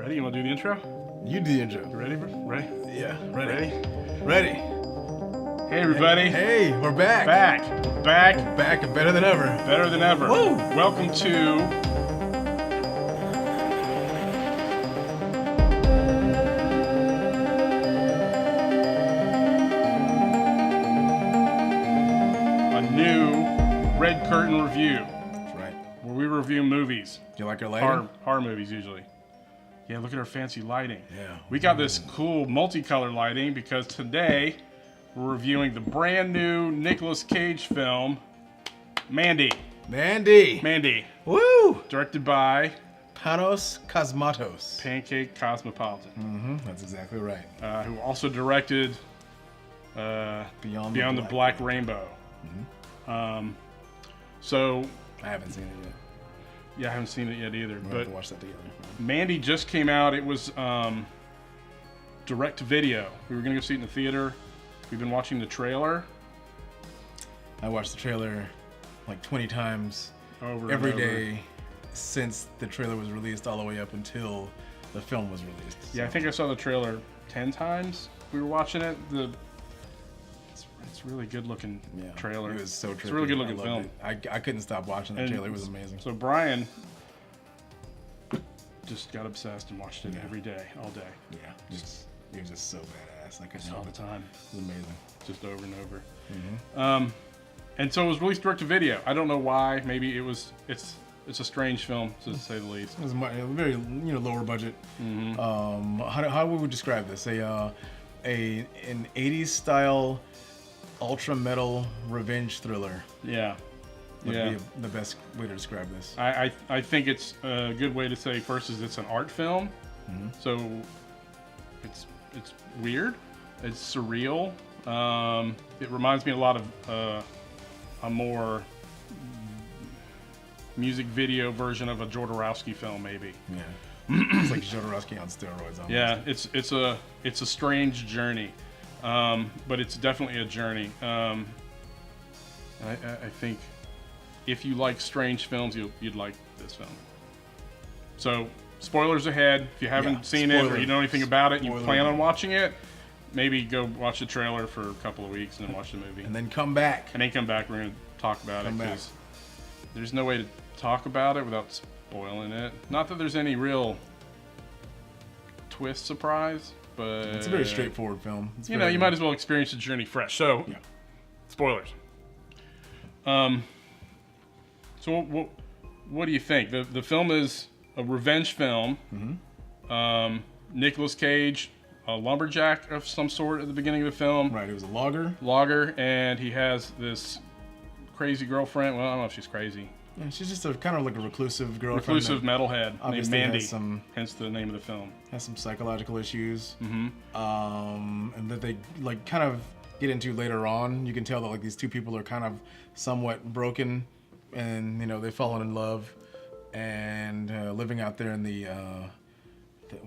Ready? You want to do the intro? You do the intro. You ready? Ready? Yeah, ready. Ready. Hey, everybody. Hey, we're back. Back and better than ever. Better than ever. Woo! Welcome to a new Red Curtain review. That's right. Where we review movies. Do you like our lighting? Horror movies, usually. Yeah, look at our fancy lighting. Yeah. We got this cool multicolor lighting because today we're reviewing the brand new Nicolas Cage film, Mandy. Mandy. Woo! Directed by Panos Cosmatos. Pancake Cosmopolitan. Mm-hmm. That's exactly right. Who also directed Beyond the Black Rainbow. Mm-hmm. So I haven't seen it yet. yeah, I haven't seen it yet either. We'll But have to watch that together. Mandy just came out. It was direct to video. We were gonna go see it in the theater. We've been watching the trailer I watched the trailer like 20 times over every and over. day since the trailer was released all the way up until the film was released. Yeah, I think I saw the trailer 10 times. We were watching it. It's really good looking trailer. It was so trippy. It's a really good looking I film. loved it. I couldn't stop watching the And trailer. It was amazing. So Brian just got obsessed and watched it every day, all day. Yeah, it was just so badass. I couldn't All help the it. time. It was amazing. Just over and over. Mm-hmm. And so it was released direct to video. I don't know why. Maybe it's a strange film, to say the least. It was a very lower budget. Mm-hmm. How would we describe this? An 80s style ultra metal revenge thriller. Yeah. Would be the best way to describe this. I think it's a good way to say first is it's an art film. Mm-hmm. So it's weird. It's surreal. It reminds me a lot of a more music video version of a Jodorowsky film, maybe. Yeah, it's like Jodorowsky on steroids. Almost. Yeah, it's a strange journey, but it's definitely a journey. I think if you like strange films, you'd like this film. So, spoilers ahead. If you haven't seen it or you know anything about it and you plan on watching it, maybe go watch the trailer for a couple of weeks and then watch the movie. And then come back. We're going to talk about it because there's no way to talk about it without spoiling it. Not that there's any real twist surprise, but It's a very straightforward film. You might as well experience the journey fresh. So, spoilers. So what do you think? The film is a revenge film. Mm-hmm. Nicolas Cage, a lumberjack of some sort at the beginning of the film. Right, it was a logger. And he has this crazy girlfriend. Well, I don't know if she's crazy. Yeah, she's just kind of like a reclusive girlfriend. Reclusive metalhead named Mandy. Hence the name of the film. Has some psychological issues. Mm-hmm. And that they kind of get into later on. You can tell that these two people are kind of somewhat broken, and they've fallen in love, and living out there in the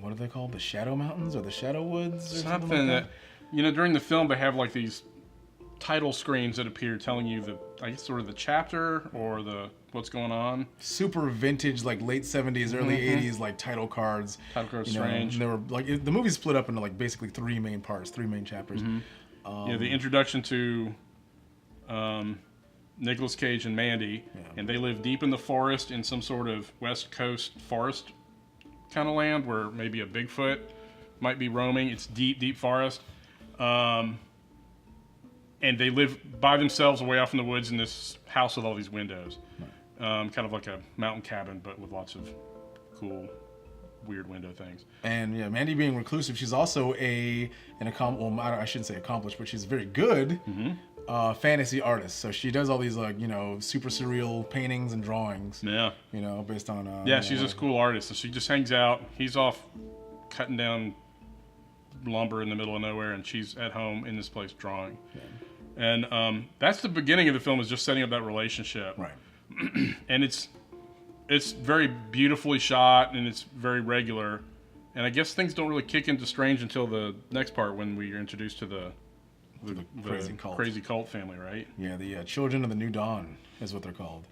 what are they called? The Shadow Mountains or the Shadow Woods? Or something like that. During the film they have these title screens that appear telling you sort of the chapter or what's going on. Super vintage, late 70s, early 80s, title cards. Title cards, strange. And they were the movie's split up into basically three main parts, three main chapters. Mm-hmm. The introduction to Nicolas Cage and Mandy, and they live deep in the forest in some sort of West Coast forest kind of land where maybe a Bigfoot might be roaming. It's deep forest. And they live by themselves away off in the woods in this house with all these windows. Right. Kind of like a mountain cabin, but with lots of cool, weird window things. And Mandy being reclusive, she's also I shouldn't say accomplished, but she's very good fantasy artist. So she does all these super surreal paintings and drawings. Yeah. Based on she's this cool artist. So she just hangs out. He's off cutting down lumber in the middle of nowhere, and she's at home in this place drawing. Yeah. And that's the beginning of the film, is just setting up that relationship. Right. And it's very beautifully shot, and it's very regular. And I guess things don't really kick into strange until the next part when we are introduced to the crazy cult family, right? Yeah, the Children of the New Dawn is what they're called.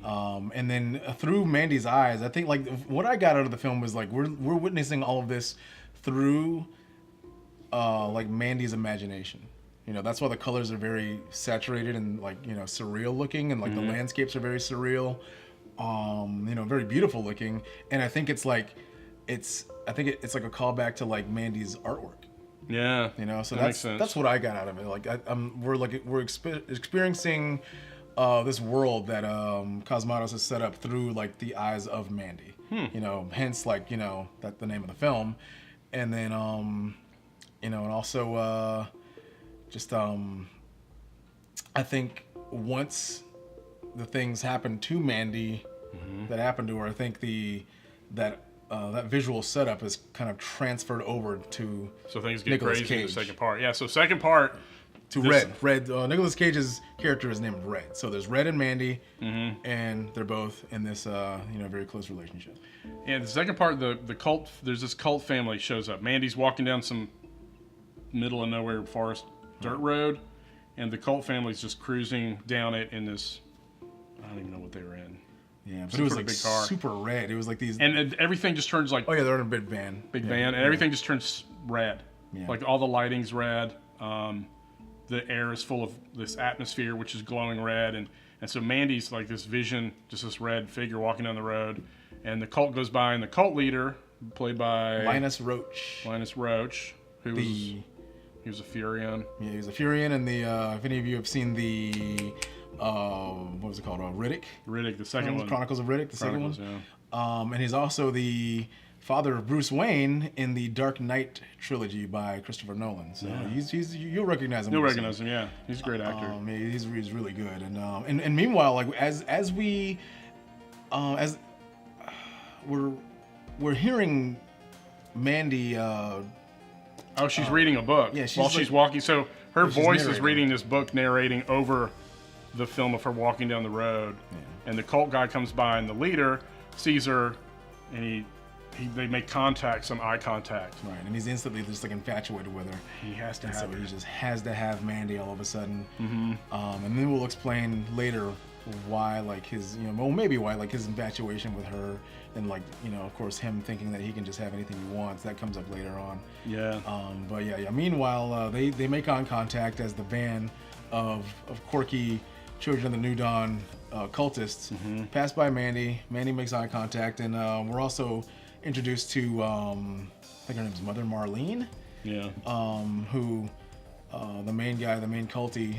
And then through Mandy's eyes, I think like what I got out of the film was like we're witnessing all of this through like Mandy's imagination. You know, that's why the colors are very saturated and like, you know, surreal looking, and like the landscapes are very surreal. You know, very beautiful looking. And I think it's like it's like a callback to like Mandy's artwork. Yeah. You know, so that makes sense. that's what I got out of it. Like we're experiencing this world that Cosmatos has set up through like the eyes of Mandy. You know, hence like, you know, that the name of the film. And then you know, and also just I think once the things happened to Mandy that happened to her, I think that visual setup is kind of transferred over to so things get Nicolas crazy in the Cage. second part. Yeah, so second part to Red. Nicolas Cage's character is named Red. So there's Red and Mandy, and they're both in this you know, very close relationship. And the second part, the cult, there's this cult family shows up. Mandy's walking down some middle of nowhere forest dirt road, and the cult family's just cruising down it in this, I don't even know what they were in. Yeah, but it was like big car. super red. It was like these, and everything just turns like, oh yeah, they're in a big van, and everything just turns red. Yeah. Like all the lighting's red. The air is full of this atmosphere which is glowing red, and so Mandy's like this vision, just this red figure walking down the road, and the cult goes by, and the cult leader, played by Linus Roache, who he was a Furion. Yeah, he was a Furion, and the if any of you have seen the what was it called? Riddick, the second one. Chronicles of Riddick, the second one. Yeah. And he's also the father of Bruce Wayne in the Dark Knight trilogy by Christopher Nolan. So he's you'll recognize him. You'll recognize him, yeah. He's a great actor. He's really good. And meanwhile, like as we're hearing Mandy. She's reading a book while she's walking. So her voice is reading this book, narrating over the film of her walking down the road. Yeah. And the cult guy comes by, and the leader sees her, and they make contact, some eye contact. Right, and he's instantly just like infatuated with her. He has to have her. So he just has to have Mandy all of a sudden. And then we'll explain later why, like his, you know, well maybe why like his infatuation with her, and like, you know, of course him thinking that he can just have anything he wants. That comes up later on. Yeah. But yeah. Meanwhile, they make eye contact as the van of quirky Children of the New Dawn cultists pass by Mandy. Mandy makes eye contact, and we're also introduced to I think her name's Mother Marlene. Yeah. Who the main culty,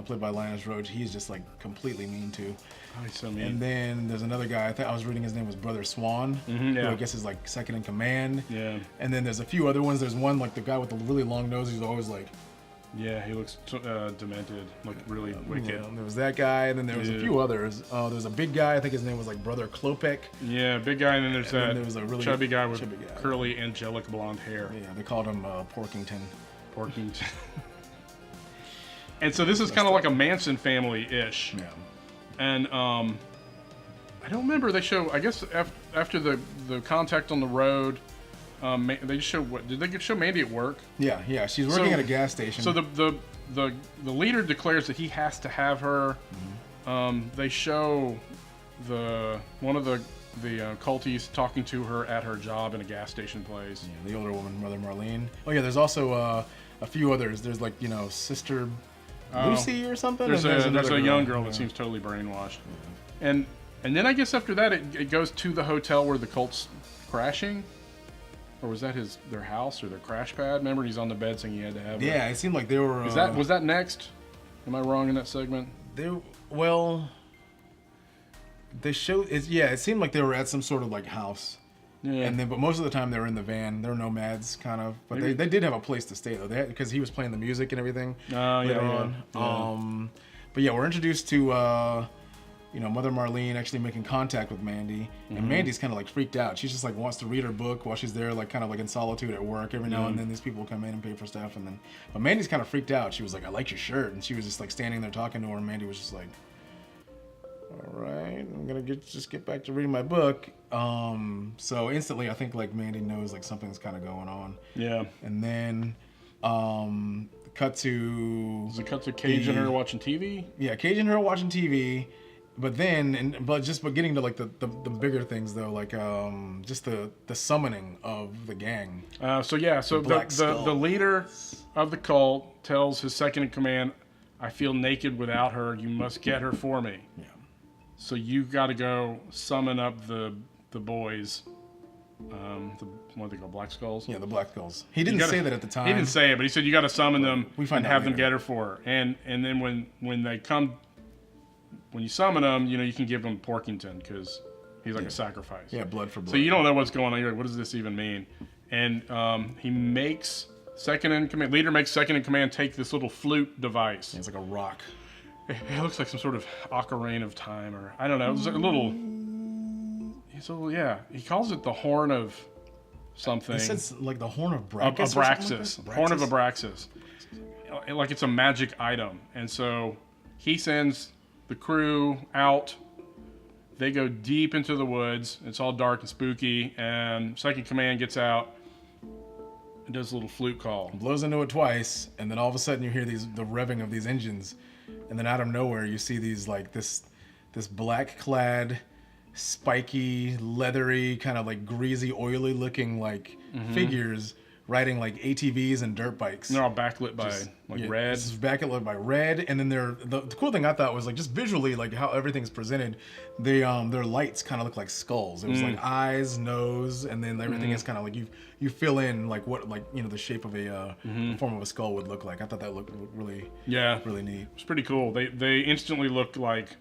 played by Linus Roache, he's just like completely mean to. Oh, he's so mean. And then there's another guy, I was reading his name was Brother Swan, who I guess is like second in command. Yeah. And then there's a few other ones. There's one like the guy with the really long nose who's always like, yeah, he looks demented, like really wicked. There was that guy, and then there was a few others. There was a big guy, I think his name was like Brother Klopek. Yeah, big guy, and then there's there was a really chubby guy with curly angelic blonde hair. Yeah, they called him Porkington. And so this is kind of like a Manson family-ish. Yeah. And I don't remember, they show, I guess after the contact on the road, they just show, did they show Mandy at work? Yeah, she's working at a gas station. So the leader declares that he has to have her. They show one of the culties talking to her at her job in a gas station place. Yeah, the older woman, Mother Marlene. Oh yeah, there's also a few others. There's like, you know, Sister Lucy or something. There's a young girl that seems totally brainwashed. Yeah. And then I guess after that it goes to the hotel where the cult's crashing. Or was that their house or their crash pad? Remember, he's on the bed saying he had to have. Yeah, it seemed like they were. Was that next? Am I wrong in that segment? They showed it. Yeah, it seemed like they were at some sort of like house. Yeah. But most of the time they were in the van. They were nomads, kind of. But they did have a place to stay though. Because he was playing the music and everything. Later on. Yeah. But yeah, we're introduced to. You know, Mother Marlene actually making contact with Mandy, and Mandy's kind of like freaked out. She's just like wants to read her book while she's there, like kind of like in solitude at work. Every now and then these people come in and pay for stuff, but Mandy's kind of freaked out. She was like, "I like your shirt," and she was just like standing there talking to her, and Mandy was just like, "All right, I'm gonna just get back to reading my book." So instantly, I think like Mandy knows like something's kind of going on. Yeah. And then cut to... Does it cut to Cage and her watching TV? Yeah, Cage and her watching TV. But then, but getting to like the bigger things though, like just the summoning of the gang. So the leader of the cult tells his second in command, "I feel naked without her. You must get her for me." Yeah. So you got to go summon up the boys. What do they call Black Skulls? Yeah, the Black Skulls. He didn't say that at the time. He didn't say it, but he said you got to summon them and have them get her for her. And then when they come. When you summon him, you can give him Porkington because he's like a sacrifice. Yeah, blood for blood. So you don't know what's going on. You're like, what does this even mean? And he makes leader makes second in command take this little flute device. It's like a rock. It looks like some sort of ocarina of time, or I don't know. It's like a little. So yeah, he calls it the horn of something. He says like the horn of Abraxas. Abraxas. Horn of Abraxas. Like it's a magic item, and so he sends the crew out. They go deep into the woods. It's all dark and spooky. And second command gets out and does a little flute call. Blows into it twice, and then all of a sudden you hear the revving of these engines, and then out of nowhere you see these like this black-clad, spiky, leathery, kind of like greasy, oily looking like figures riding like ATVs and dirt bikes. And they're all backlit by red. This is backlit by red, and then the cool thing I thought was like just visually like how everything's presented. Their lights kind of look like skulls. It was like eyes, nose, and then everything is kind of like you fill in like what the shape of a form of a skull would look like. I thought that looked really really neat. It's pretty cool. They instantly looked like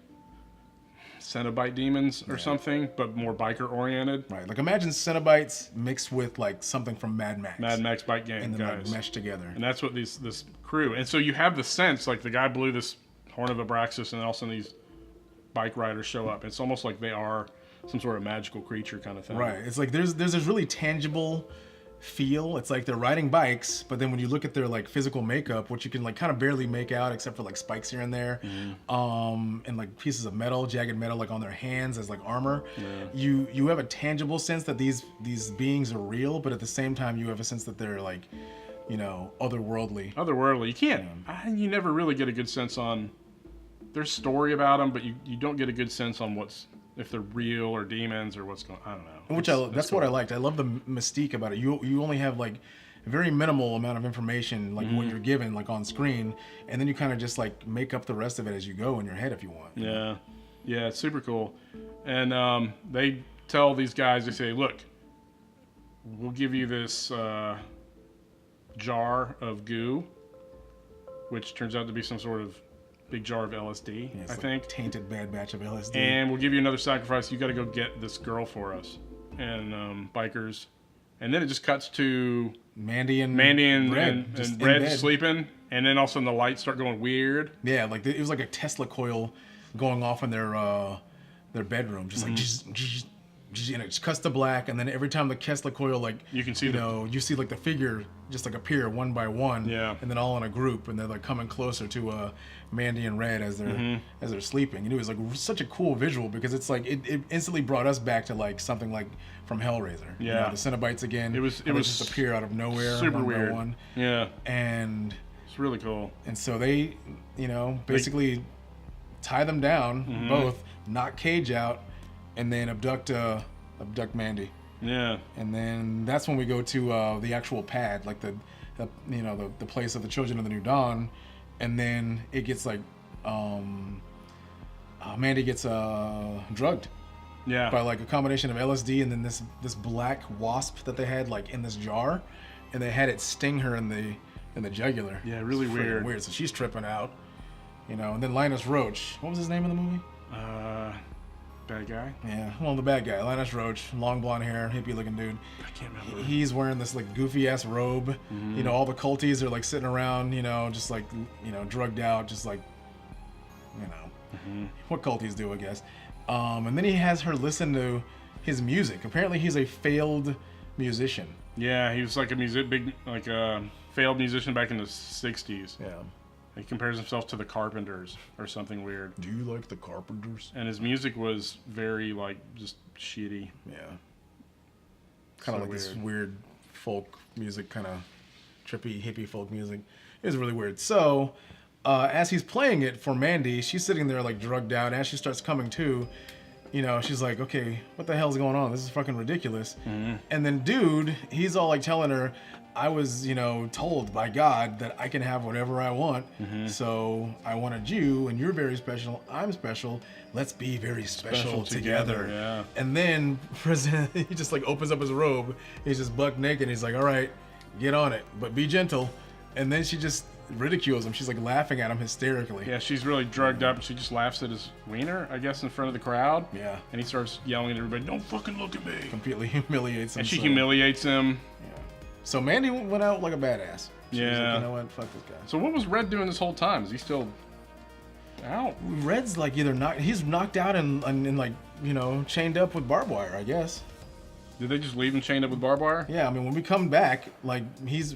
Cenobite demons or something, but more biker oriented. Right, like imagine Cenobites mixed with like something from Mad Max. Mad Max bike gang and then guys. like meshed together. And that's what this crew. And so you have the sense like the guy blew this horn of Abraxas, and all of a sudden these bike riders show up. It's almost like they are some sort of magical creature kind of thing. Right. It's like there's this really tangible feel. It's like they're riding bikes, but then when you look at their like physical makeup, which you can like kind of barely make out except for like spikes here and there, and like pieces of metal, jagged metal, like on their hands as like armor. Yeah. You have a tangible sense that these beings are real, but at the same time you have a sense that they're like, otherworldly. Otherworldly. You can't. You never really get a good sense on. There's story about them, but you don't get a good sense on if they're real or demons or what's going on. I don't know. That's what I liked. I love the mystique about it. You only have like a very minimal amount of information, like what you're given like on screen, and then you kind of just like make up the rest of it as you go in your head if you want. Yeah. Yeah, it's super cool. And they tell these guys, they say, look, we'll give you this jar of goo, which turns out to be some sort of big jar of LSD, I think. Tainted bad batch of LSD. And we'll give you another sacrifice. You got to go get this girl for us. And bikers. And then it just cuts to Mandy and Red sleeping. And then all of a sudden the lights start going weird. Yeah, like it was like a Tesla coil going off in their bedroom. Just like, and it just cuts to black, and then every time the Tesla coil, like you can see you see like the figure just like appear one by one, and then all in a group, and they're like coming closer to Mandy and Red as they're sleeping, and it was like such a cool visual because it's like it instantly brought us back to like something like from Hellraiser. Yeah, the Cenobites again. It was just appear out of nowhere, super weird. One. Yeah, and it's really cool. And so they, basically tie them down both, knock Cage out, and then abduct Mandy. Yeah. And then that's when we go to the actual pad, like the place of the Children of the New Dawn, and then it gets like Mandy gets drugged. Yeah. By like a combination of LSD and then this black wasp that they had like in this jar, and they had it sting her in the jugular. Yeah, really weird. Weird. So she's tripping out, and then Linus Roache. What was his name in the movie? Bad guy? Yeah, well, the bad guy, Linus Roache, long blonde hair, hippie looking dude. I can't remember. He's wearing this like goofy ass robe. All the culties are like sitting around, just like, drugged out, just like, what culties do, I guess. And then he has her listen to his music. Apparently he's a failed musician. Yeah, he was like a failed musician back in the 60s. Yeah. He compares himself to the Carpenters or something weird. Do you like the Carpenters? And his music was very like just shitty. Yeah. Kind of like weird. This weird folk music, kind of trippy hippie folk music. It was really weird. So, as he's playing it for Mandy, she's sitting there like drugged out. As she starts coming to, she's like, okay, what the hell's going on? This is fucking ridiculous. And then dude, he's all like telling her, I was, told by God that I can have whatever I want. So I wanted you, and you're very special. I'm special. Let's be very special together. Yeah. And then he just like opens up his robe. He's just buck naked. He's like, all right, get on it, but be gentle. And then she just ridicules him. She's like laughing at him hysterically. Yeah, she's really drugged up, and she just laughs at his wiener, I guess, in front of the crowd. Yeah. And he starts yelling at everybody, "Don't fucking look at me!" Completely humiliates him. And she humiliates him. Yeah. So Mandy went out like a badass. She was like, you know what? Fuck this guy. So what was Red doing this whole time? Is he still out? Red's like he's knocked out and like, chained up with barbed wire, I guess. Did they just leave him chained up with barbed wire? Yeah, I mean, when we come back, like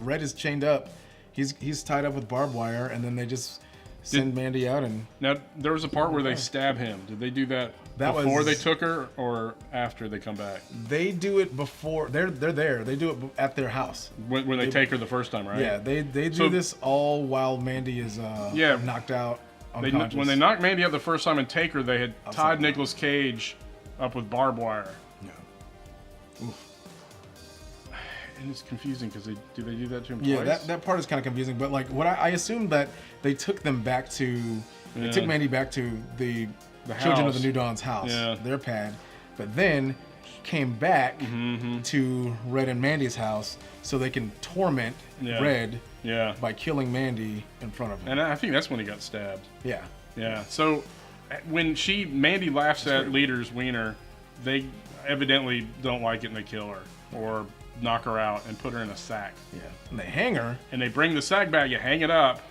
Red is chained up. He's tied up with barbed wire, and then they just send Mandy out. And now there was a part where they stab him. Did they do that before they took her, or after they come back? They do it before. They're there. They do it at their house When they take her the first time, right? Yeah, they do this all while Mandy is knocked out. When they knocked Mandy out the first time and take her, they had tied Nicolas Cage up with barbed wire. Yeah. Oof. And it's confusing because they do that to him Yeah, twice? that part is kind of confusing. But like, what I assumed that they took them back to, they took Mandy back to the Children of the New Dawn's house, their pad, but then came back to Red and Mandy's house so they can torment Red by killing Mandy in front of him. And I think that's when he got stabbed. Yeah. Yeah. So when Mandy laughs at Leader's wiener, they evidently don't like it and they kill her or knock her out and put her in a sack. Yeah. And they hang her. And they bring the sack back, you hang it up,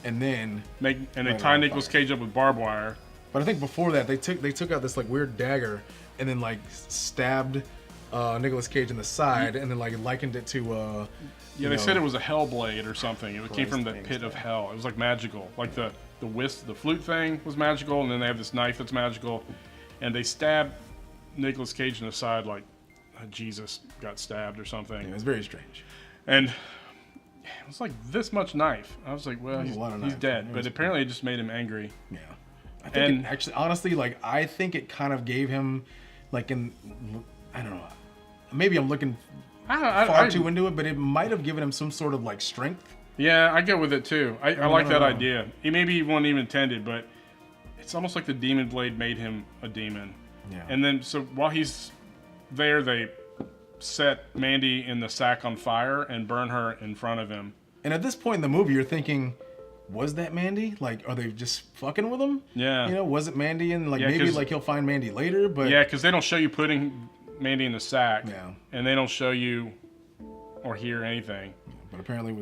and then they tie Nicolas Cage up with barbed wire. But I think before that they took out this like weird dagger and then like stabbed Nicolas Cage in the side and then like likened it to they said it was a hell blade or something. It came from the pit of hell. It was like magical. Like the flute thing was magical, and then they have this knife that's magical, and they stab Nicolas Cage in the side like Jesus got stabbed or something. Yeah, it was very strange. And it was like this much knife. I was like, well, he's dead. But apparently it just made him angry. Yeah. I think actually, honestly, like, I think it kind of gave him, like, I don't know. Maybe I'm looking far too into it, but it might have given him some sort of, like, strength. Yeah, I go with it, too. I like that idea. Maybe he wasn't even intended, but it's almost like the demon blade made him a demon. Yeah. And then, so while he's there, they set Mandy in the sack on fire and burn her in front of him. And at this point in the movie, you're thinking, was that Mandy? Like, are they just fucking with him? Yeah. Was it Mandy? And like maybe like he'll find Mandy later, but yeah, because they don't show you putting Mandy in the sack. Yeah. And they don't show you or hear anything. But apparently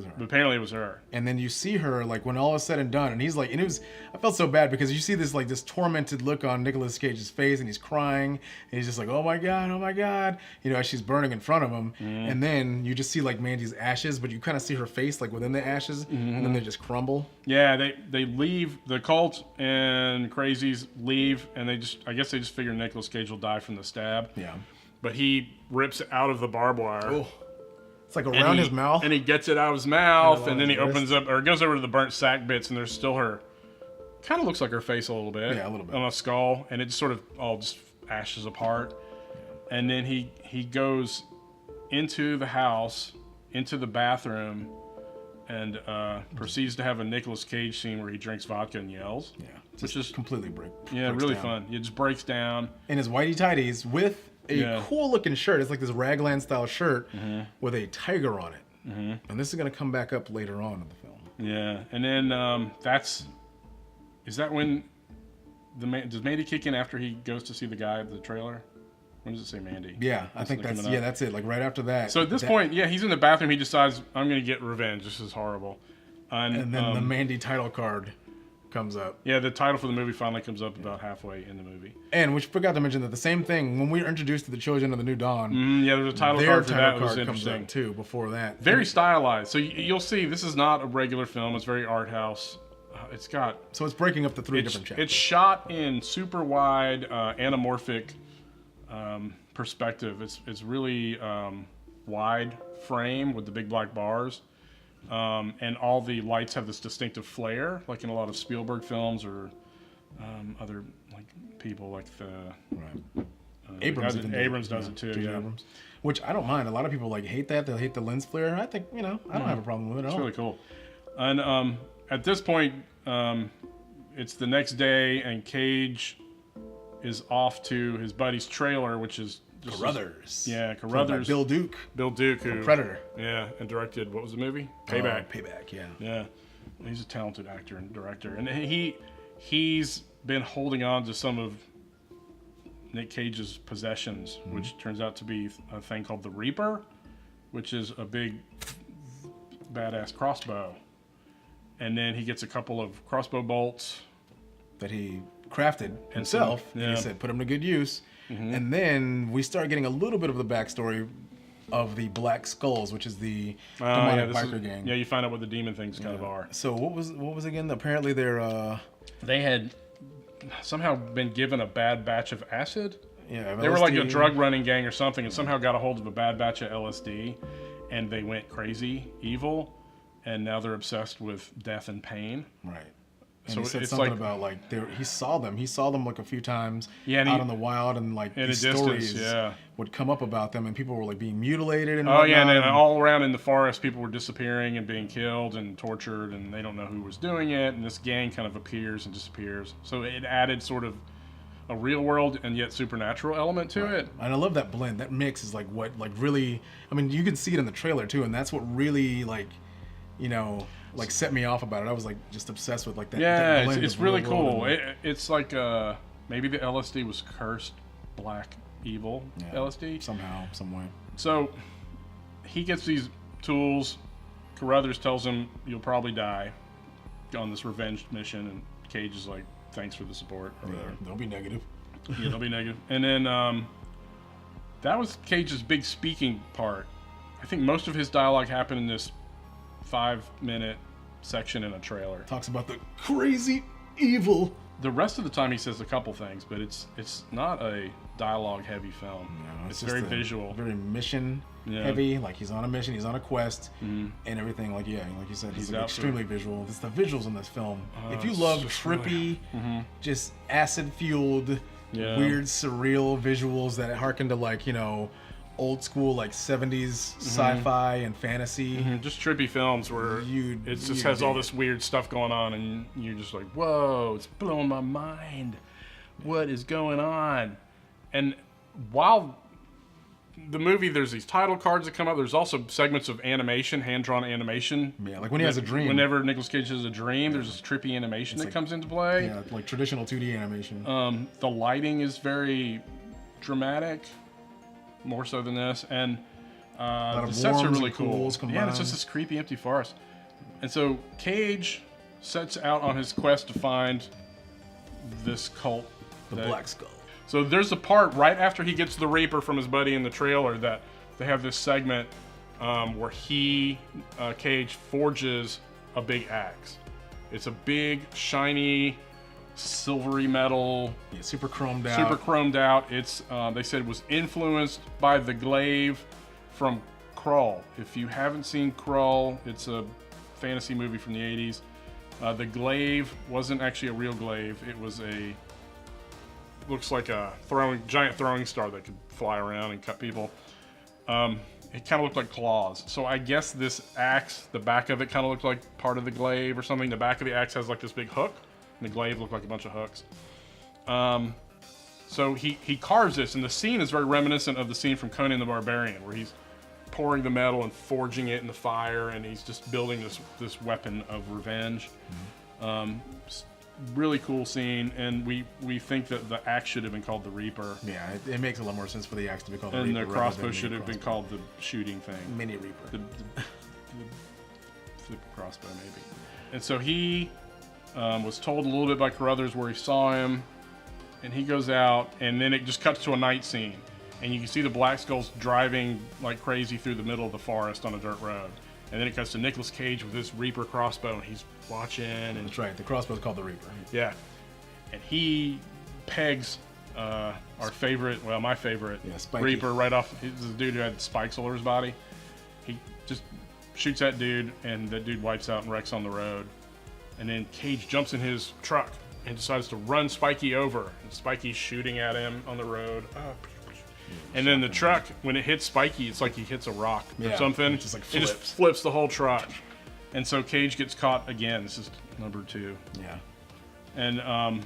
it was her. And then you see her like when all is said and done, and he's like, and I felt so bad because you see this like this tormented look on Nicolas Cage's face, and he's crying, and he's just like, oh my god, as she's burning in front of him, and then you just see like Mandy's ashes, but you kind of see her face like within the ashes, and then they just crumble. Yeah, they leave. The cult and crazies leave, and I guess they just figure Nicolas Cage will die from the stab. Yeah. But he rips it out of the barbed wire. Oh. It's like around his mouth. And he gets it out of his mouth, and then he opens up, or goes over to the burnt sack bits, and there's still her. Kind of looks like her face a little bit. Yeah, a little bit. On a skull, and it just sort of all just ashes apart. Yeah. And then he goes into the house, into the bathroom, and proceeds to have a Nicolas Cage scene where he drinks vodka and yells. Yeah. Which is completely breaks really down. fun. It just breaks down. In his whitey tighties with a cool looking shirt. It's like this raglan style shirt with a tiger on it. And this is going to come back up later on in the film. Yeah. And then is that when does Mandy kick in after he goes to see the guy at the trailer? When does it say Mandy? Yeah, I think that's it. Like right after that. So at this point, he's in the bathroom. He decides, I'm going to get revenge. This is horrible. And then the Mandy title card comes up. Yeah, the title for the movie finally comes up about halfway in the movie. And we forgot to mention that the same thing when we were introduced to the Children of the New Dawn. There's a title card for that. Was comes interesting up too. Before that, very stylized. So you'll see this is not a regular film. It's very art house. It's breaking up the three different chapters. It's shot in super wide anamorphic perspective. It's really wide frame with the big black bars. and all the lights have this distinctive flare, like in a lot of Spielberg films or other like people like the Right. Abrams does it too. J.J. Yeah. Abrams. Which I don't mind. A lot of people like hate that. They'll hate the lens flare. I think, I don't have a problem with it at It's all. really cool. And at this point, it's the next day, and Cage is off to his buddy's trailer, which is just Carruthers. Carruthers. Bill Duke. Bill Duke, who Predator. Yeah, and directed, what was the movie? Payback. Payback, yeah. Yeah, he's a talented actor and director, and he's been holding on to some of Nick Cage's possessions, which turns out to be a thing called the Reaper, which is a big badass crossbow. And then he gets a couple of crossbow bolts that he crafted himself. He said, put them to good use. And then we start getting a little bit of the backstory of the Black Skulls, which is the demonic biker gang. Yeah, you find out what the demon things kind of are. So what was again? Apparently they had somehow been given a bad batch of acid. Yeah, they were like a drug running gang or something, and somehow got a hold of a bad batch of LSD, and they went crazy, evil, and now they're obsessed with death and pain. Right. And So he said it's something like, about like he saw them like a few times and out in the wild, and like in these a distance, stories would come up about them, and people were like being mutilated and and then all around in the forest, people were disappearing and being killed and tortured, and they don't know who was doing it. And this gang kind of appears and disappears. So it added sort of a real world and yet supernatural element to it. And I love that blend. That mix is like what really. I mean, you can see it in the trailer too, and that's what really like set me off about it. I was like just obsessed with like that. Yeah, that blend it's of really real world cool. and, It's like maybe the LSD was cursed, black, evil LSD. Somehow, some way. So he gets these tools. Carruthers tells him, "You'll probably die on this revenge mission," and Cage is like, "Thanks for the support." Or whatever. They'll be negative. Yeah, they'll be negative. And then that was Cage's big speaking part. I think most of his dialogue happened in this 5-minute section in a trailer. Talks about the crazy evil. The rest of the time he says a couple things, but it's not a dialogue-heavy film. No, it's very visual, very mission heavy. Like he's on a mission, he's on a quest, and everything. Like you said, he's like extremely visual. It's the visuals in this film. If you love trippy, just acid-fueled, weird, surreal visuals that harken to like old school like 70s sci-fi and fantasy, just trippy films where it just has all this weird stuff going on, and you're just like, whoa, it's blowing my mind. What is going on? And while the movie, there's these title cards that come up, there's also segments of animation, hand-drawn animation. Yeah, like when he has a dream. Whenever Nicolas Cage has a dream, there's this trippy animation that comes into play. Yeah, like traditional 2D animation. The lighting is very dramatic, more so than this, and the sets are really cool. Yeah, it's just this creepy, empty forest. And so Cage sets out on his quest to find this cult, the Black Skull. So there's a part right after he gets the Reaper from his buddy in the trailer that they have this segment where Cage forges a big axe. It's a big, shiny, silvery metal. Yeah, super chromed out. It's they said it was influenced by the glaive from Krull. If you haven't seen Krull, it's a fantasy movie from the 80s. The glaive wasn't actually a real glaive. It was looks like a giant throwing star that could fly around and cut people. It kind of looked like claws. So I guess this axe, the back of it kind of looked like part of the glaive or something. The back of the axe has like this big hook, and the glaive looked like a bunch of hooks. So he carves this, and the scene is very reminiscent of the scene from Conan the Barbarian, where he's pouring the metal and forging it in the fire, and he's just building this weapon of revenge. Really cool scene, and we think that the axe should have been called the Reaper. Yeah, it makes a lot more sense for the axe to be called the Reaper. Reaper. And the crossbow should have been called the shooting thing. Mini Reaper. The flip crossbow, maybe. And so he was told a little bit by Carruthers where he saw him, and he goes out, and then it just cuts to a night scene. And you can see the Black Skulls driving like crazy through the middle of the forest on a dirt road. And then it cuts to Nicolas Cage with this Reaper crossbow, and he's watching. And that's right. The crossbow's called the Reaper. Yeah. And he pegs our favorite, my favorite Reaper right off. He's the dude who had spikes all over his body. He just shoots that dude, and that dude wipes out and wrecks on the road. And then Cage jumps in his truck and decides to run Spikey over. And Spikey's shooting at him on the road. And then the truck, when it hits Spikey, it's like he hits a rock or something. It just flips the whole truck. And so Cage gets caught again. This is number 2. Yeah. And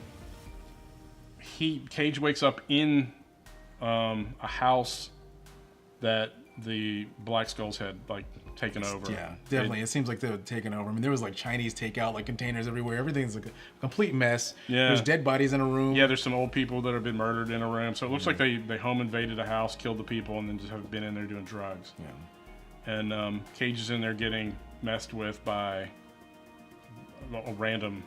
Cage wakes up in a house that the Black Skulls had like taken over. Yeah, definitely. It seems like they were taken over. I mean, there was like Chinese takeout, like containers everywhere. Everything's like a complete mess. Yeah. There's dead bodies in a room. Yeah, there's some old people that have been murdered in a room. So it looks like they home invaded a house, killed the people, and then just have been in there doing drugs. Yeah. And Cage is in there getting messed with by a random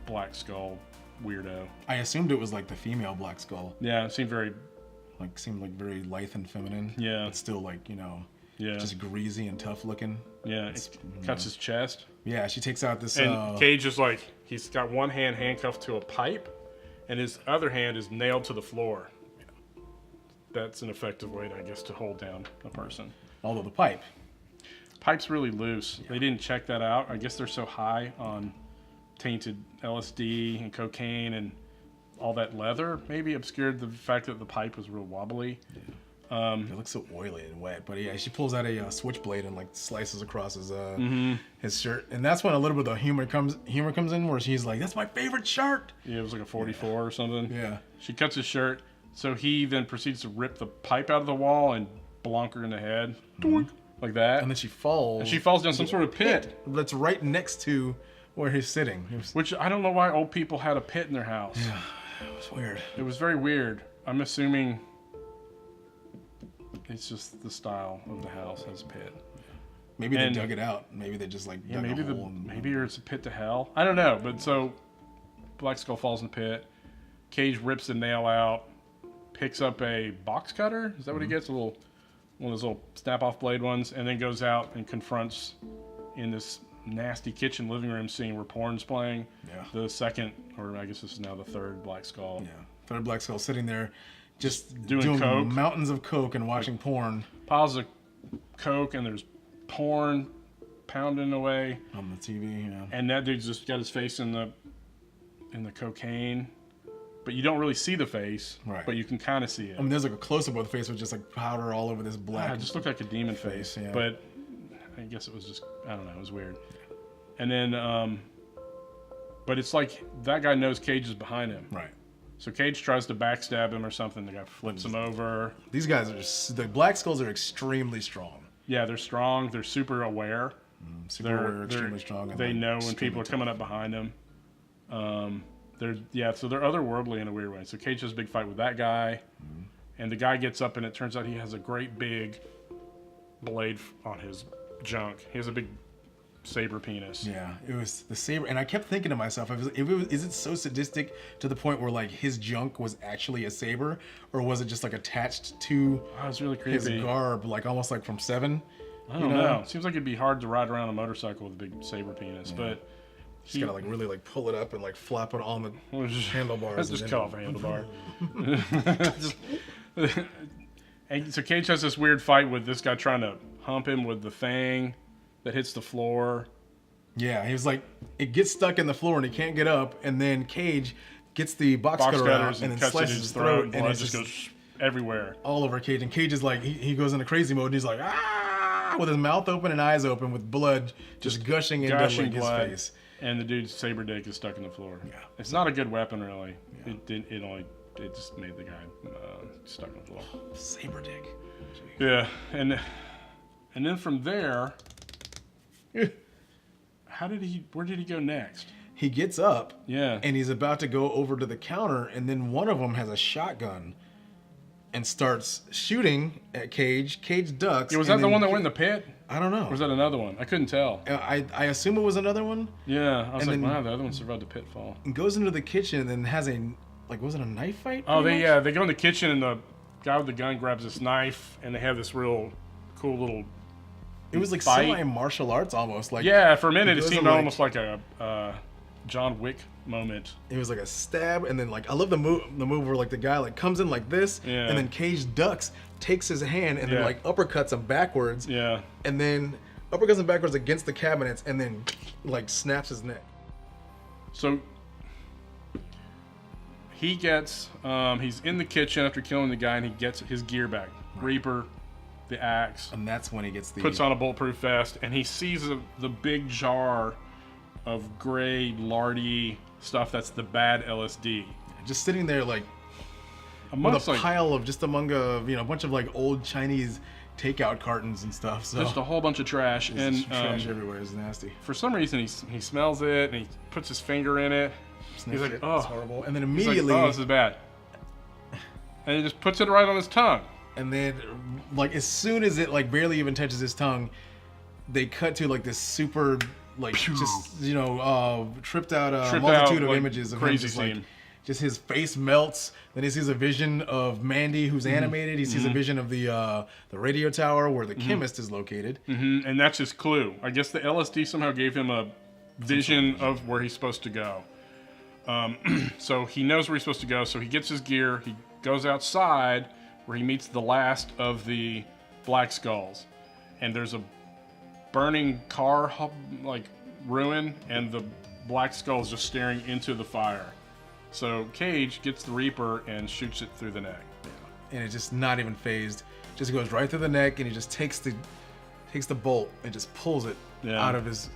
Black Skull weirdo. I assumed it was like the female Black Skull. Yeah, it seemed very very lithe and feminine. Yeah. But still like, just greasy and tough looking. Yeah, it cuts his chest. Yeah, she takes out this... And Cage is like, he's got one hand handcuffed to a pipe, and his other hand is nailed to the floor. Yeah. That's an effective way, I guess, to hold down a person. Although the pipe's really loose. Yeah. They didn't check that out. I guess they're so high on tainted LSD and cocaine and all that leather maybe obscured the fact that the pipe was real wobbly. Yeah. It looks so oily and wet. But yeah, she pulls out a switchblade and like slices across his his shirt. And that's when a little bit of humor comes in, where she's like, "That's my favorite shirt." Yeah, it was like a 44 or something. Yeah. She cuts his shirt, so he then proceeds to rip the pipe out of the wall and blonk her in the head, like that. And then she falls. And she falls down some sort of pit that's right next to where he's sitting. Which I don't know why old people had a pit in their house. Yeah. It was weird. It was very weird. I'm assuming it's just the style of the house has a pit. Maybe they dug it out. Maybe they just like dug a hole. Maybe it's a pit to hell. I don't know. But so Black Skull falls in the pit. Cage rips the nail out, picks up a box cutter. Is that what he gets? One of those little snap-off blade ones, and then goes out and confronts in this nasty kitchen living room scene where porn's playing. Yeah. The second, or I guess this is now the third Black Skull. Yeah. Third Black Skull sitting there just doing coke. Mountains of coke and watching porn. Piles of coke, and there's porn pounding away on the TV. Yeah. And that dude's just got his face in the cocaine, but you don't really see the face. Right. But you can kind of see it. I mean, there's like a close up of the face with just like powder all over this black. It just looked like a demon face. Yeah. But I guess it was just, I don't know, it was weird. And then, but it's like that guy knows Cage is behind him. Right. So Cage tries to backstab him or something. The guy flips him over. These guys the Black Skulls are extremely strong. Yeah, they're strong. They're super aware. Aware, extremely strong. They know when people are coming up behind them. So they're otherworldly in a weird way. So Cage has a big fight with that guy, and the guy gets up, and it turns out he has a great big blade on his junk. He has a big saber penis. Yeah, it was the saber, and I kept thinking to myself, is it so sadistic to the point where like his junk was actually a saber, or was it just like attached to it's really creepy. His garb, like almost like from Seven? I don't know. It seems like it'd be hard to ride around a motorcycle with a big saber penis, but he's gotta like really like pull it up and like flap it on the handlebars. Let's just cut off a handlebar. And so Cage has this weird fight with this guy trying to hump him with the thing that hits the floor. Yeah, he was like, it gets stuck in the floor and he can't get up, and then Cage gets the box cutter out and then slices his throat, and it just goes everywhere. All over Cage, and Cage is like, he goes into crazy mode, and he's like, ah, with his mouth open and eyes open, with blood just gushing into like, his face. And the dude's saber dick is stuck in the floor. Yeah. It's not a good weapon, really. Yeah. It just made the guy stuck in the floor. Saber dick. Yeah, and then from there, where did he go next? He gets up. Yeah. And he's about to go over to the counter, and then one of them has a shotgun and starts shooting at Cage. Cage ducks. Yeah, was that the one that went in the pit? I don't know. Or was that another one? I couldn't tell. I assume it was another one. Yeah, I was like, wow, the other one survived the pitfall. And goes into the kitchen and then has was it a knife fight? Oh, they go in the kitchen and the guy with the gun grabs this knife and they have this real cool little It was like fight. semi-martial arts almost. Like for a minute it seemed almost like a John Wick moment. It was like a stab, and then like I love the move where like the guy like comes in like this, and then Cage ducks, takes his hand, and then like uppercuts him backwards. Yeah. And then uppercuts him backwards against the cabinets, and then like snaps his neck. So he gets, he's in the kitchen after killing the guy, and he gets his gear back. Reaper, the axe. And that's when he gets the... Puts on a bulletproof vest, and he sees the big jar of gray, lardy stuff that's the bad LSD. Just sitting there like... Amongst, with a pile of just among a bunch of like old Chinese takeout cartons and stuff. So just a whole bunch of trash. There's And trash everywhere. It's nasty. For some reason, he smells it, and he puts his finger in it. Sniffs He's like, it. oh. It's horrible. And then He's immediately... like, oh, this is bad. And he just puts it right on his tongue. And then, like, as soon as it, like, barely even touches his tongue, they cut to, like, this super, like, just, tripped out multitude of like, images of crazy him just, scene. like, just his face melts. Then he sees a vision of Mandy, who's animated. He sees a vision of the radio tower where the chemist is located. And that's his clue. I guess the LSD somehow gave him a vision of where he's supposed to go. So he knows where he's supposed to go. So he gets his gear. He goes outside where he meets the last of the Black Skulls. And there's a burning car, like, ruin, and the Black Skull's just staring into the fire. So Cage gets the Reaper and shoots it through the neck. And it's just not even phased. Just goes right through the neck, and he just takes the bolt and just pulls it out of his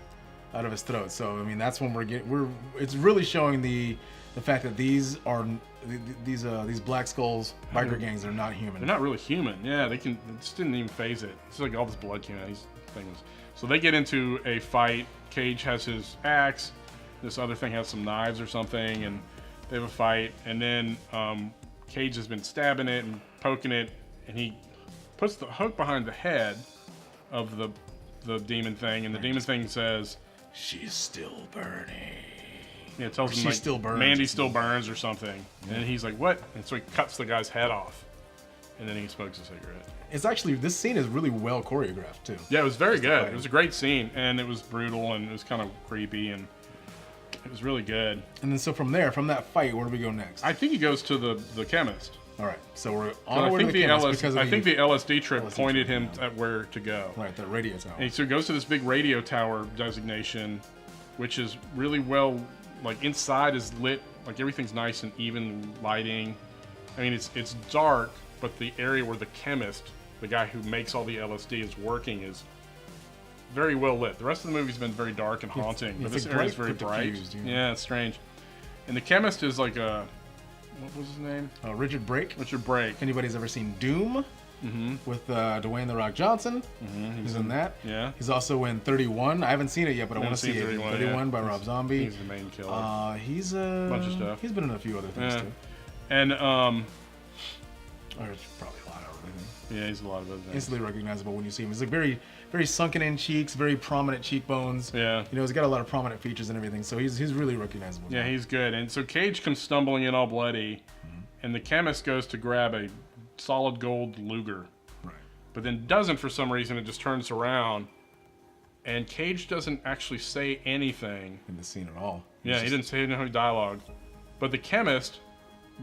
throat. So I mean, that's when it's really showing the fact that these Black Skulls biker gangs are not human. They're not really human. Yeah, they just didn't even phase it. It's like all this blood came out. These things. So they get into a fight. Cage has his axe. This other thing has some knives or something, and they have a fight. And then Cage has been stabbing it and poking it, and he puts the hook behind the head of the demon thing, and the demon thing says, "She's still burning." Yeah, it tells him, She like, still burns. Mandy still burns or something. Yeah. And he's like, what? And so he cuts the guy's head off. And then he smokes a cigarette. It's actually, this scene is really well choreographed, too. Yeah, it was very good. It was a great scene. And it was brutal, and it was kind of creepy, and it was really good. And then so from that fight, where do we go next? I think he goes to the chemist. All right, so we're on our way to the chemist because I think the LSD trip LSD pointed trip, him at where to go. Right, the radio tower. And so he goes to this big radio tower designation, which is really well... Like, inside is lit, like, everything's nice and even lighting. I mean, it's dark, but the area where the chemist, the guy who makes all the LSD, is working is very well lit. The rest of the movie's been very dark and haunting, but this area is very bright. Yeah, it's strange. And the chemist is like a... What was his name? Richard Brake. Richard Brake. If anybody's ever seen Doom with Dwayne "The Rock" Johnson, he's in that. Yeah. He's also in 31. I haven't seen it yet, but I want to see it. 31 by Rob Zombie. He's the main killer. He's a bunch of stuff. He's been in a few other things too. And there's probably a lot of other things. Yeah, he's a lot of other things. Instantly recognizable when you see him. He's like very, very sunken in cheeks, very prominent cheekbones. Yeah. He's got a lot of prominent features and everything, so he's really recognizable. Yeah, he's good. And so Cage comes stumbling in all bloody, and the chemist goes to grab a solid gold Luger. Right. But then doesn't for some reason. It just turns around, and Cage doesn't actually say anything in the scene at all. He didn't say any dialogue. But the chemist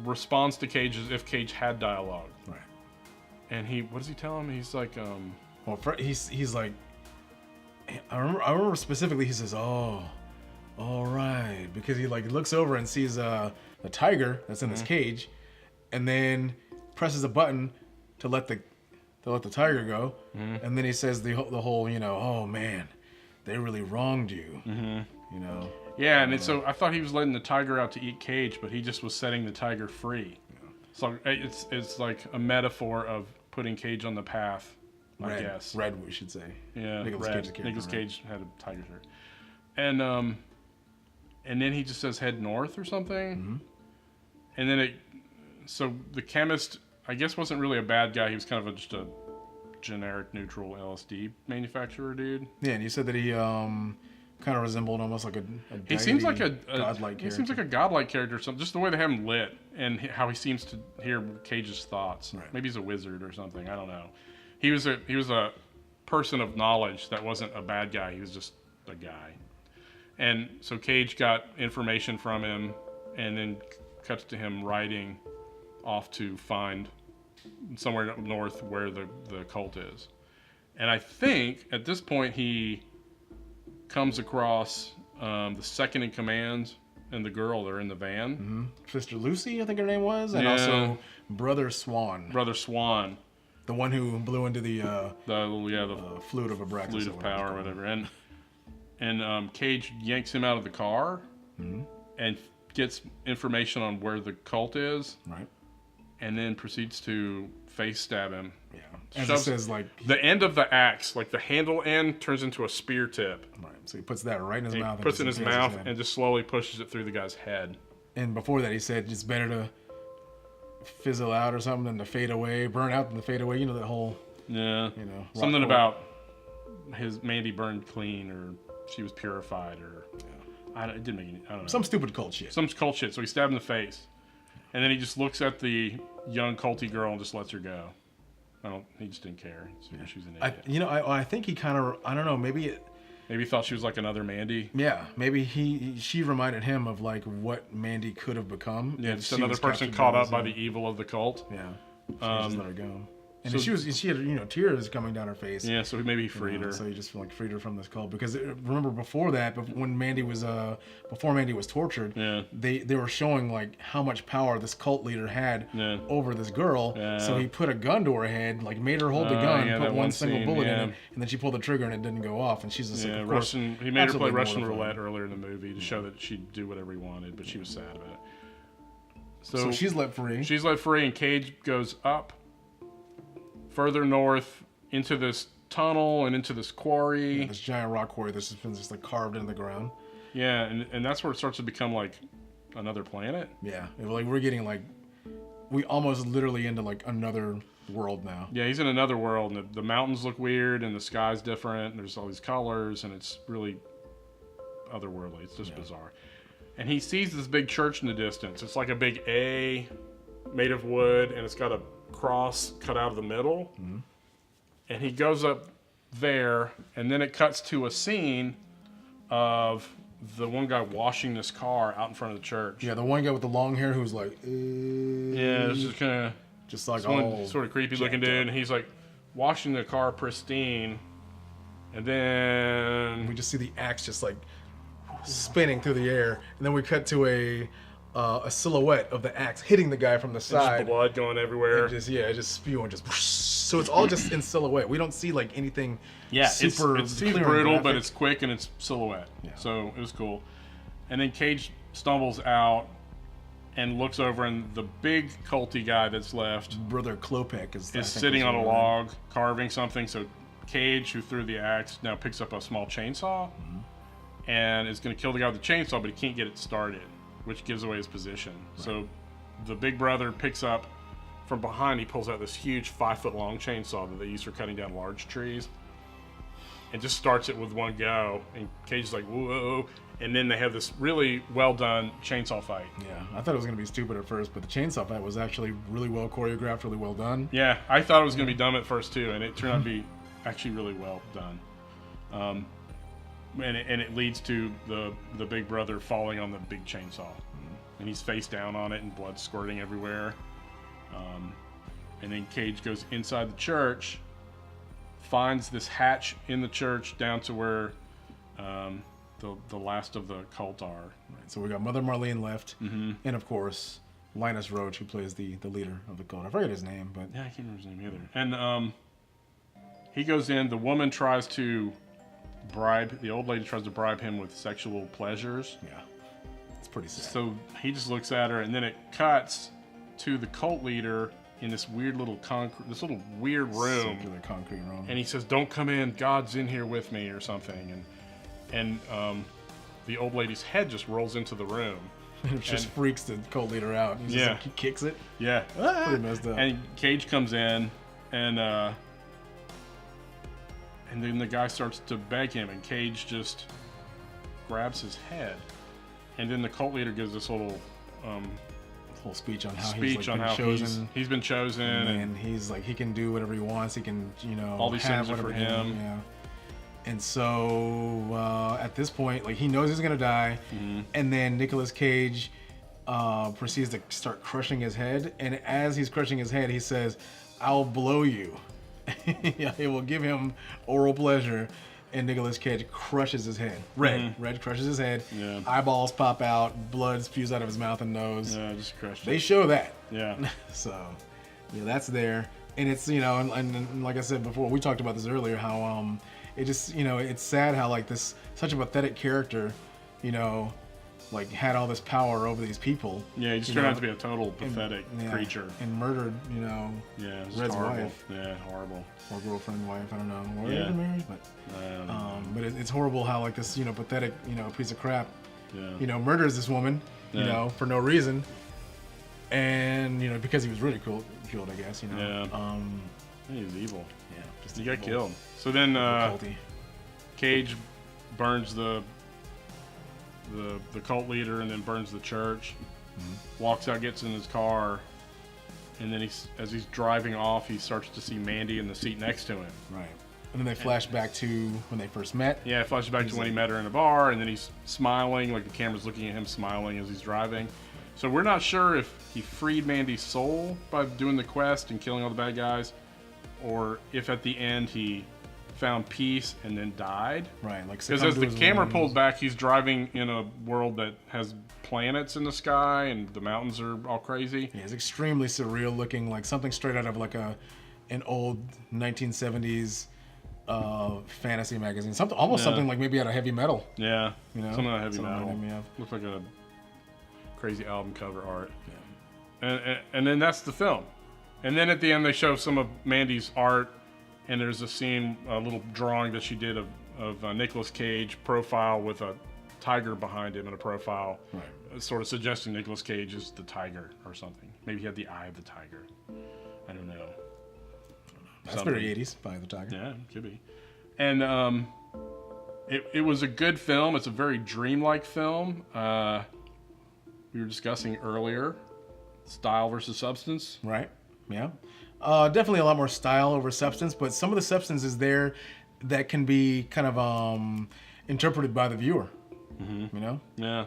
responds to Cage as if Cage had dialogue. Right. And what does he tell him? He's like, Well, he's like, I remember specifically. He says, "Oh, all right," because he like looks over and sees the tiger that's in this cage, and then presses a button to let the tiger go, and then he says the whole, "Oh man, they really wronged you," Yeah, and so I thought he was letting the tiger out to eat Cage, but he just was setting the tiger free. Yeah. So it's like a metaphor of putting Cage on the path, I guess. Red, we should say. Yeah, Nicolas Cage had a tiger shirt. And then he just says head north or something. And then so the chemist, I guess, wasn't really a bad guy. He was kind of just a generic neutral LSD manufacturer dude. Yeah, and you said that he kind of resembled almost like a he seems like a godlike character. He seems like a godlike character. So just the way they have him lit and how he seems to hear Cage's thoughts. Right. Maybe he's a wizard or something. I don't know. He was a person of knowledge that wasn't a bad guy. He was just a guy. And so Cage got information from him, and then cuts to him riding off to find somewhere up north where the cult is. And I think at this point he comes across the second in command and the girl. They're in the van. Mm-hmm. Sister Lucy, I think her name was, and Yeah. also Brother Swan, Brother Swan, the one who blew into the flute of Abraxas, flute of power, or whatever. And Cage yanks him out of the car and gets information on where the cult is. Right. And then proceeds to face stab him. Yeah. As it says, like... The end of the axe, like the handle end, turns into a spear tip. Right. So he puts that right in his mouth. Puts it in his mouth and just slowly pushes it through the guy's head. And before that, he said it's better to fizzle out or something than to fade away, burn out than to fade away. You know, that whole... Yeah. You know... Something about his Mandy burned clean, or she was purified, or... Yeah. It didn't make any... I don't know. Some stupid cult shit. Some cult shit. So he stabbed in the face. And then he just looks at the young culty girl and just lets her go. He just didn't care. She was an idiot. I think he kind of, I don't know, maybe he thought she was like another Mandy. Yeah, maybe she reminded him of like what Mandy could have become. Yeah, just another person caught up by the evil of the cult. Yeah, so just let her go. And she had tears coming down her face. Yeah, so maybe he freed her. So he just freed her from this cult, because remember before that, when Mandy was before Mandy was tortured, they were showing like how much power this cult leader had over this girl. Yeah. So he put a gun to her head, like made her hold the gun, put one single bullet in it, and then she pulled the trigger and it didn't go off. And she's just like, of course, he made her play Russian roulette earlier in the movie to show that she'd do whatever he wanted, but she was sad about it. So she's let free. She's let free, and Cage goes up further north into this tunnel and into this quarry. Yeah, this giant rock quarry that's just been just like carved into the ground. Yeah, and that's where it starts to become like another planet. Yeah, like we're getting we almost literally into like another world now. Yeah, he's in another world, and the mountains look weird, and the sky's different, and there's all these colors, and it's really otherworldly. It's just bizarre. And he sees this big church in the distance. It's like a big A made of wood, and it's got a cross cut out of the middle. Mm-hmm. And he goes up there, and then it cuts to a scene of the one guy washing this car out in front of the church. Yeah, the one guy with the long hair who's like... Yeah, it's just kind of... Just like all... Sort of creepy looking dude, and he's like washing the car pristine, and then... We just see the axe just like spinning through the air, and then we cut to a silhouette of the axe hitting the guy from the side. Just blood going everywhere. And just spewing, just so it's all just in silhouette. We don't see like anything. Yeah, super. It's brutal, but it's quick and it's silhouette. Yeah. So it was cool. And then Cage stumbles out and looks over, and the big culty guy that's left, Brother Klopek, is sitting on a log carving something. So Cage, who threw the axe, now picks up a small chainsaw and is going to kill the guy with the chainsaw, but he can't get it started, which gives away his position. Right. So the big brother picks up from behind. He pulls out this huge 5-foot-long chainsaw that they use for cutting down large trees, and just starts it with one go. And Cage is like, whoa. And then they have this really well-done chainsaw fight. Yeah, I thought it was going to be stupid at first, but the chainsaw fight was actually really well choreographed, really well done. Yeah, I thought it was going to be dumb at first, too, and it turned out to be actually really well done. And it leads to the big brother falling on the big chainsaw. And he's face down on it, and blood squirting everywhere. And then Cage goes inside the church, finds this hatch in the church down to where the last of the cult are. Right, so we got Mother Marlene left, and of course Linus Roache, who plays the leader of the cult. I forget his name, but yeah, I can't remember his name either. And he goes in. The woman tries to the old lady tries to bribe him with sexual pleasures. Yeah, it's pretty sad. So he just looks at her, and then it cuts to the cult leader in this weird little weird room. Circular concrete room. And he says, "Don't come in. God's in here with me," or something. And the old lady's head just rolls into the room. It just freaks the cult leader out. He's just like, he kicks it. Yeah. Pretty messed up. And Cage comes in, and then the guy starts to beg him, and Cage just grabs his head. And then the cult leader gives this little whole speech on how he's been chosen. And he's like, he can do whatever he wants. He can, all these things are for him. Yeah. And so at this point, like, he knows he's going to die. Mm-hmm. And then Nicolas Cage proceeds to start crushing his head. And as he's crushing his head, he says, "I'll blow you." Yeah, it will give him oral pleasure, and Nicolas Cage crushes his head. Red crushes his head. Yeah. Eyeballs pop out, blood spews out of his mouth and nose. Yeah, just crushed They it. show that. Yeah. So, yeah, that's there, and it's and like I said before, we talked about this earlier. How it just it's sad how like this such a pathetic character, like had all this power over these people. Yeah, he just turned out to be a total pathetic creature. And murdered, Yeah, it was Red's horrible. wife. Yeah, horrible. Or girlfriend, wife, I don't know. Or Yeah. even marriage, but it's horrible how like this, pathetic, piece of crap, murders this woman, for no reason. And, because he was ridiculed, I guess, Yeah. He's evil. Yeah. Just He got evil. killed. So then Culty. Cage burns the cult leader and then burns the church. Walks out, gets in his car, and then as he's driving off, he starts to see Mandy in the seat next to him. Right. And then they flash back to when they first met. Yeah, it flashes back to when he met her in a bar, and then he's smiling, like the camera's looking at him smiling as he's driving. So we're not sure if he freed Mandy's soul by doing the quest and killing all the bad guys, or if at the end he found peace and then died. Right. Like Because as the camera pulls back, he's driving in a world that has planets in the sky and the mountains are all crazy. Yeah, it's extremely surreal looking, like something straight out of like an old 1970s fantasy magazine. Something like maybe out of heavy metal. Yeah, something like heavy metal. reminded me of. Looks like a crazy album cover art. Yeah. And then that's the film. And then at the end they show some of Mandy's art, and there's a scene, a little drawing that she did of Nicolas Cage profile with a tiger behind him in a profile, sort of suggesting Nicolas Cage is the tiger or something. Maybe he had the eye of the tiger. I don't know. That's very 80s, by the tiger. Yeah, could be. And it was a good film. It's a very dreamlike film. We were discussing earlier, style versus substance. Right. Yeah. Definitely a lot more style over substance, but some of the substance is there that can be kind of interpreted by the viewer. Yeah.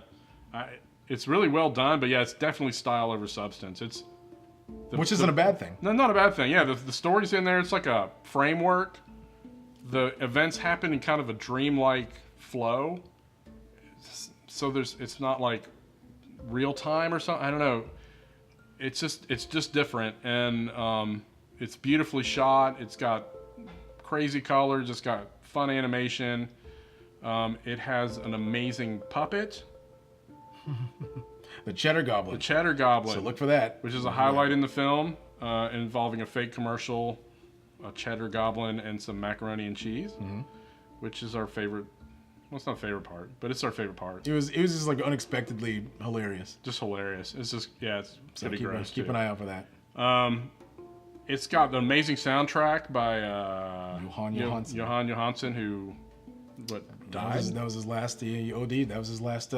It's really well done, but yeah, it's definitely style over substance. Which isn't a bad thing. No, not a bad thing. Yeah, the story's in there. It's like a framework. The events happen in kind of a dreamlike flow. So it's not like real time or something. I don't know. It's just different, and it's beautifully shot. It's got crazy colors. It's got fun animation. It has an amazing puppet. The cheddar goblin. The cheddar goblin. So look for that. Which is a highlight in the film, involving a fake commercial, a cheddar goblin, and some macaroni and cheese, which is our favorite. Well, it's not favorite part, but it's our favorite part. It was just like unexpectedly hilarious. Just hilarious. It's just it's pretty gross. Keep an eye out for that. It's got the amazing soundtrack by Jóhann Jóhannsson. Jóhann Jóhannsson, who died. That was his last. He OD'd. That was his last.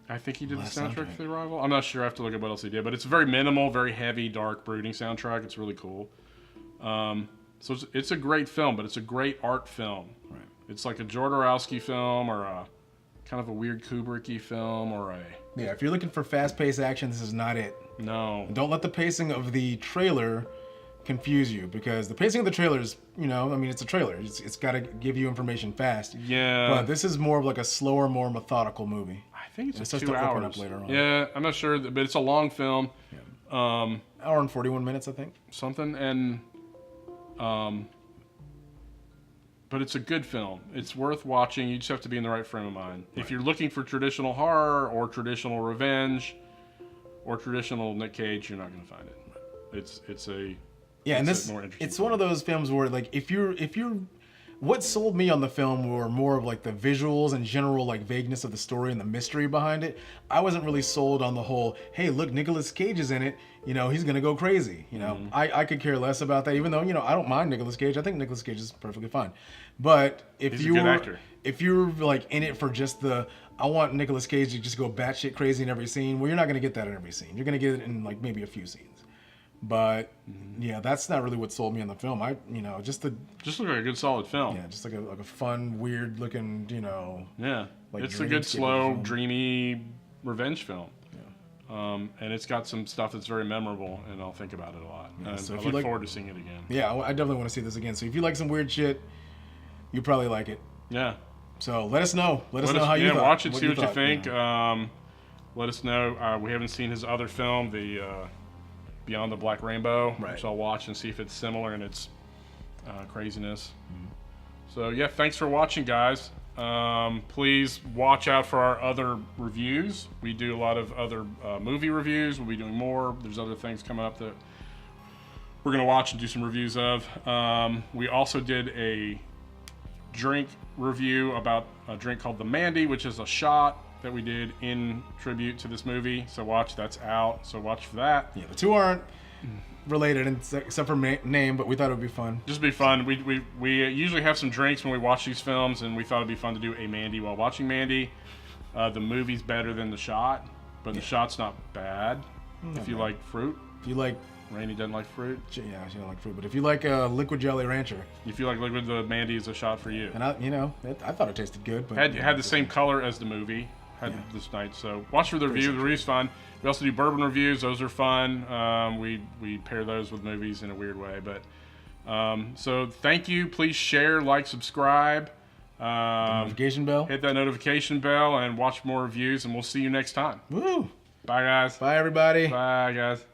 I think he did the last soundtrack for the Arrival. I'm not sure. I have to look at what else he did, but it's very minimal, very heavy, dark, brooding soundtrack. It's really cool. So it's a great film, but it's a great art film. Right. It's like a Jodorowsky film, or a kind of a weird Kubrick-y film, or a... Yeah, if you're looking for fast-paced action, this is not it. No. Don't let the pacing of the trailer confuse you, because the pacing of the trailer is, it's a trailer. It's got to give you information fast. Yeah. But this is more of like a slower, more methodical movie. I think it's 2 to hours. open up later on. Yeah, I'm not sure, but it's a long film. Yeah. Hour and 41 minutes, I think. Something, and... but it's a good film. It's worth watching. You just have to be in the right frame of mind. Right. If you're looking for traditional horror or traditional revenge or traditional Nick Cage, you're not going to find it. It's one of those films where, like, if you're what sold me on the film were more of like the visuals and general like vagueness of the story and the mystery behind it. I wasn't really sold on the whole, hey, look, Nicolas Cage is in it. He's gonna go crazy. I could care less about that, even though I don't mind Nicolas Cage. I think Nicolas Cage is perfectly fine. But if you're like in it for just I want Nicolas Cage to just go batshit crazy in every scene, well, you're not gonna get that in every scene. You're gonna get it in like maybe a few scenes. But yeah, that's not really what sold me on the film. Just look like a good solid film. Yeah, just like a fun, weird looking, Yeah, like it's a good, slow, dreamy revenge film. And it's got some stuff that's very memorable, and I'll think about it a lot. And so I if you look like- forward to seeing it again. Yeah, I definitely want to see this again. So if you like some weird shit, you probably like it. Yeah. So let us know. Let us know how you yeah, thought. watch it, see what you thought, think. yeah. Let us know. We haven't seen his other film, the Beyond the Black Rainbow, Right. which I'll watch and see if it's similar in its craziness. Mm-hmm. So yeah, thanks for watching, guys. Please watch out for our other reviews. We do a lot of other movie reviews. We'll be doing more. There's other things coming up that we're going to watch and do some reviews of. We also did a drink review about a drink called the Mandy, which is a shot that we did in tribute to this movie. So that's out. So watch for that. Yeah, the two aren't related except for name, but we thought it would be fun. Just be fun. We usually have some drinks when we watch these films, and we thought it'd be fun to do a Mandy while watching Mandy. The movie's better than the shot, but the shot's not bad. If you like fruit. If you like, Rainey doesn't like fruit. yeah, she don't like fruit, but if you like liquid jelly rancher, If you like liquid, the Mandy is a shot for you. and I thought it tasted good, but Had the same color as the movie. This night, so watch for the review. The review's fun. We also do bourbon reviews; those are fun. We pair those with movies in a weird way, but so thank you. Please share, like, subscribe, notification bell. hit that notification bell, and watch more reviews. And we'll see you next time. Woo! Bye, guys. Bye, everybody. Bye, guys.